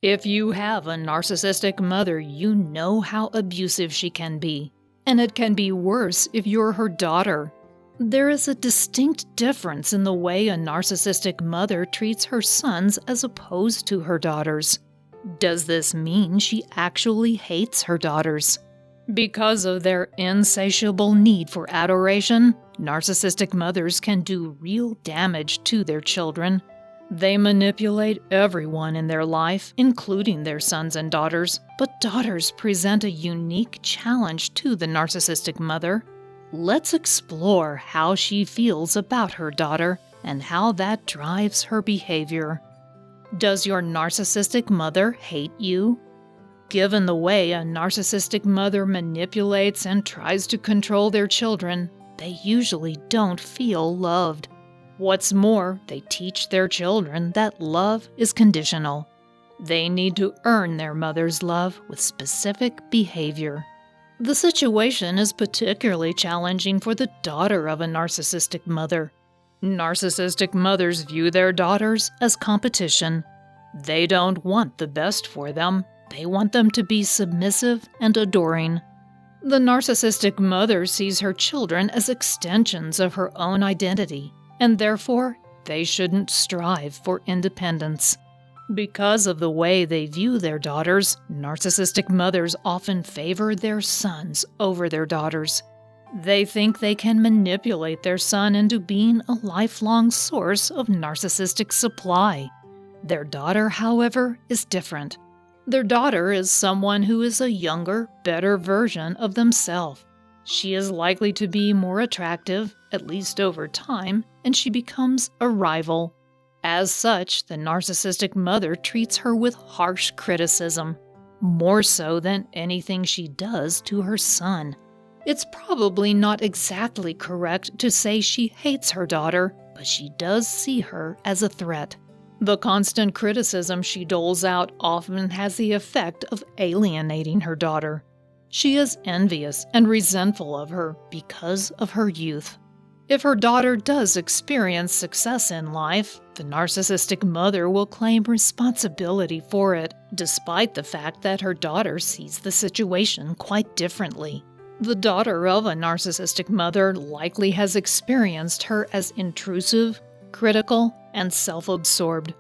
If you have a narcissistic mother, you know how abusive she can be. And it can be worse if you're her daughter. There is a distinct difference in the way a narcissistic mother treats her sons as opposed to her daughters. Does this mean she actually hates her daughters? Because of their insatiable need for adoration, narcissistic mothers can do real damage to their children. They manipulate everyone in their life, including their sons and daughters, but daughters present a unique challenge to the narcissistic mother. Let's explore how she feels about her daughter and how that drives her behavior. Does your narcissistic mother hate you? Given the way a narcissistic mother manipulates and tries to control their children, they usually don't feel loved. What's more, they teach their children that love is conditional. They need to earn their mother's love with specific behavior. The situation is particularly challenging for the daughter of a narcissistic mother. Narcissistic mothers view their daughters as competition. They don't want the best for them. They want them to be submissive and adoring. The narcissistic mother sees her children as extensions of her own identity, and therefore they shouldn't strive for independence. Because of the way they view their daughters, narcissistic mothers often favor their sons over their daughters. They think they can manipulate their son into being a lifelong source of narcissistic supply. Their daughter, however, is different. Their daughter is someone who is a younger, better version of themselves. She is likely to be more attractive, at least over time, and she becomes a rival. As such, the narcissistic mother treats her with harsh criticism, more so than anything she does to her son. It's probably not exactly correct to say she hates her daughter, but she does see her as a threat. The constant criticism she doles out often has the effect of alienating her daughter. She is envious and resentful of her because of her youth. If her daughter does experience success in life, the narcissistic mother will claim responsibility for it, despite the fact that her daughter sees the situation quite differently. The daughter of a narcissistic mother likely has experienced her as intrusive, critical, and self-absorbed.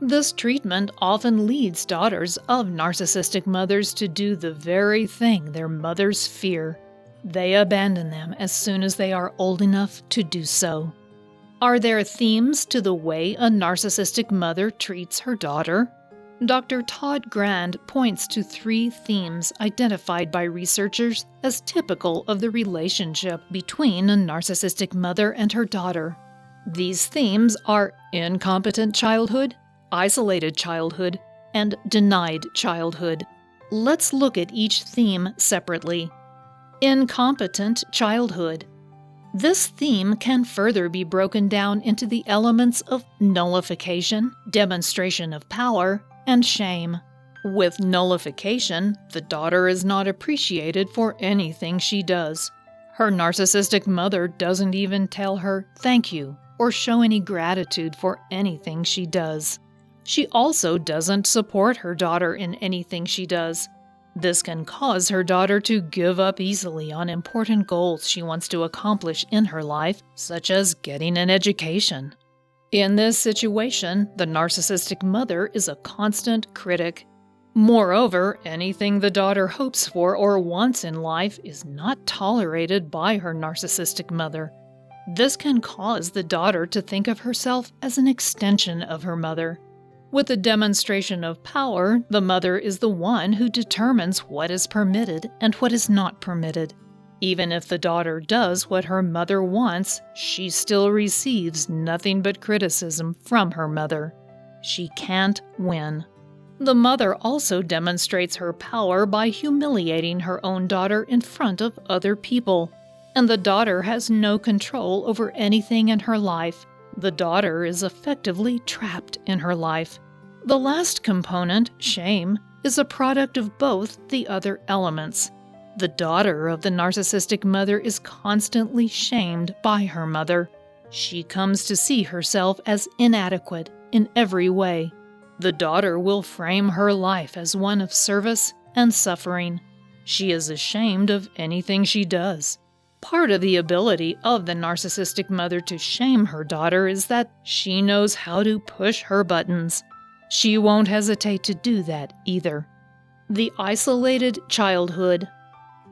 This treatment often leads daughters of narcissistic mothers to do the very thing their mothers fear. They abandon them as soon as they are old enough to do so. Are there themes to the way a narcissistic mother treats her daughter? Dr. Todd Grand points to 3 themes identified by researchers as typical of the relationship between a narcissistic mother and her daughter. These themes are incompetent childhood, isolated childhood, and denied childhood. Let's look at each theme separately. Incompetent childhood. This theme can further be broken down into the elements of nullification, demonstration of power, and shame. With nullification, the daughter is not appreciated for anything she does. Her narcissistic mother doesn't even tell her thank you or show any gratitude for anything she does. She also doesn't support her daughter in anything she does. This can cause her daughter to give up easily on important goals she wants to accomplish in her life, such as getting an education. In this situation, the narcissistic mother is a constant critic. Moreover, anything the daughter hopes for or wants in life is not tolerated by her narcissistic mother. This can cause the daughter to think of herself as an extension of her mother. With the demonstration of power, the mother is the one who determines what is permitted and what is not permitted. Even if the daughter does what her mother wants, she still receives nothing but criticism from her mother. She can't win. The mother also demonstrates her power by humiliating her own daughter in front of other people. And the daughter has no control over anything in her life. The daughter is effectively trapped in her life. The last component, shame, is a product of both the other elements. The daughter of the narcissistic mother is constantly shamed by her mother. She comes to see herself as inadequate in every way. The daughter will frame her life as one of service and suffering. She is ashamed of anything she does. Part of the ability of the narcissistic mother to shame her daughter is that she knows how to push her buttons. She won't hesitate to do that either. The isolated childhood.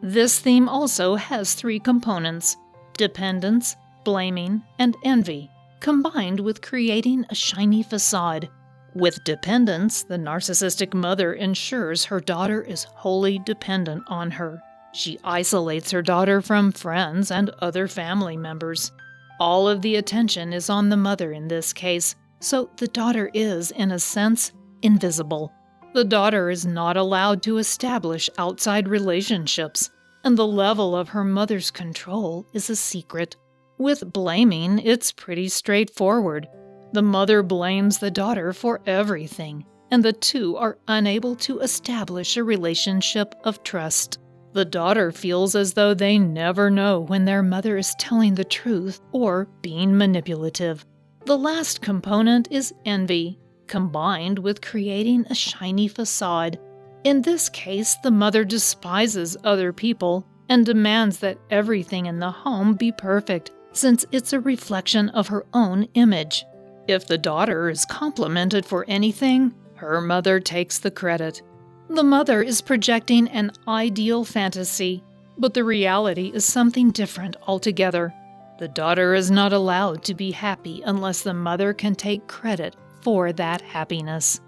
This theme also has 3 components: dependence, blaming, and envy, combined with creating a shiny facade. With dependence, the narcissistic mother ensures her daughter is wholly dependent on her. She isolates her daughter from friends and other family members. All of the attention is on the mother in this case, so the daughter is, in a sense, invisible. The daughter is not allowed to establish outside relationships, and the level of her mother's control is a secret. With blaming, it's pretty straightforward. The mother blames the daughter for everything, and the two are unable to establish a relationship of trust. The daughter feels as though they never know when their mother is telling the truth or being manipulative. The last component is envy, combined with creating a shiny facade. In this case, the mother despises other people and demands that everything in the home be perfect, since it's a reflection of her own image. If the daughter is complimented for anything, her mother takes the credit. The mother is projecting an ideal fantasy, but the reality is something different altogether. The daughter is not allowed to be happy unless the mother can take credit for that happiness.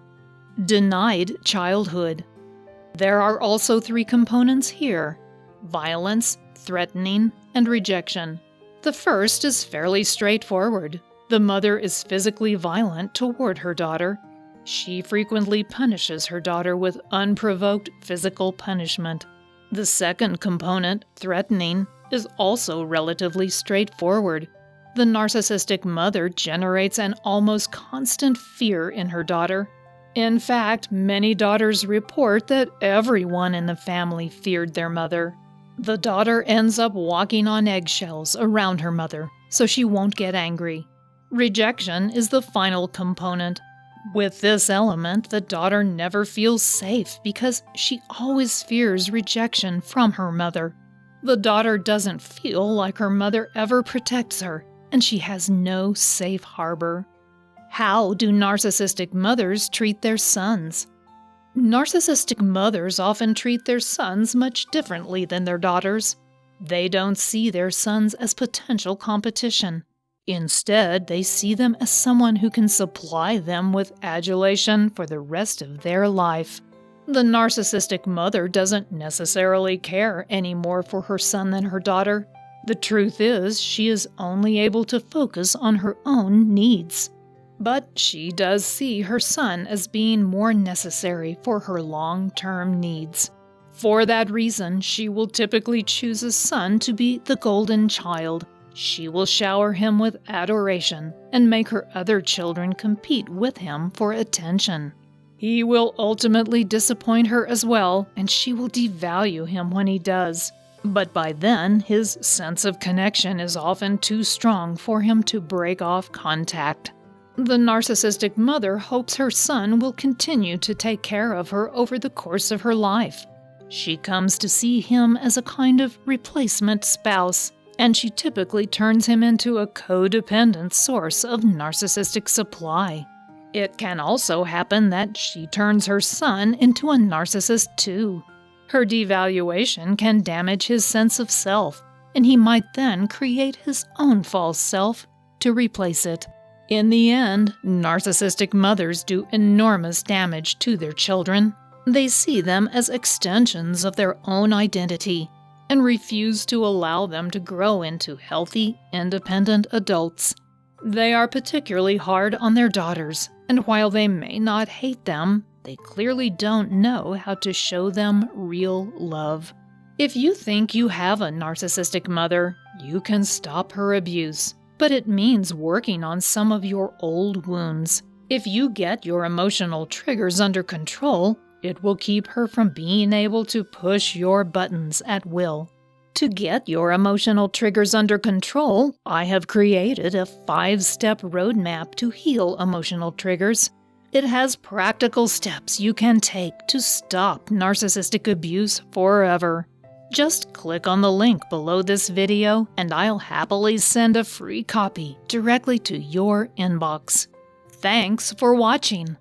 Denied childhood. There are also 3 components here: violence, threatening, and rejection. The first is fairly straightforward. The mother is physically violent toward her daughter. She frequently punishes her daughter with unprovoked physical punishment. The second component, threatening, is also relatively straightforward. The narcissistic mother generates an almost constant fear in her daughter. In fact, many daughters report that everyone in the family feared their mother. The daughter ends up walking on eggshells around her mother, so she won't get angry. Rejection is the final component. With this element, the daughter never feels safe because she always fears rejection from her mother. The daughter doesn't feel like her mother ever protects her, and she has no safe harbor. How do narcissistic mothers treat their sons? Narcissistic mothers often treat their sons much differently than their daughters. They don't see their sons as potential competition. Instead, they see them as someone who can supply them with adulation for the rest of their life. The narcissistic mother doesn't necessarily care any more for her son than her daughter. The truth is, she is only able to focus on her own needs. But she does see her son as being more necessary for her long-term needs. For that reason, she will typically choose a son to be the golden child. She will shower him with adoration and make her other children compete with him for attention. He will ultimately disappoint her as well, and she will devalue him when he does. But by then, his sense of connection is often too strong for him to break off contact. The narcissistic mother hopes her son will continue to take care of her over the course of her life. She comes to see him as a kind of replacement spouse, and she typically turns him into a codependent source of narcissistic supply. It can also happen that she turns her son into a narcissist too. Her devaluation can damage his sense of self, and he might then create his own false self to replace it. In the end, narcissistic mothers do enormous damage to their children. They see them as extensions of their own identity and refuse to allow them to grow into healthy, independent adults. They are particularly hard on their daughters, and while they may not hate them, they clearly don't know how to show them real love. If you think you have a narcissistic mother, you can stop her abuse, but it means working on some of your old wounds. If you get your emotional triggers under control, it will keep her from being able to push your buttons at will. To get your emotional triggers under control, I have created a 5-step roadmap to heal emotional triggers. It has practical steps you can take to stop narcissistic abuse forever. Just click on the link below this video and I'll happily send a free copy directly to your inbox. Thanks for watching.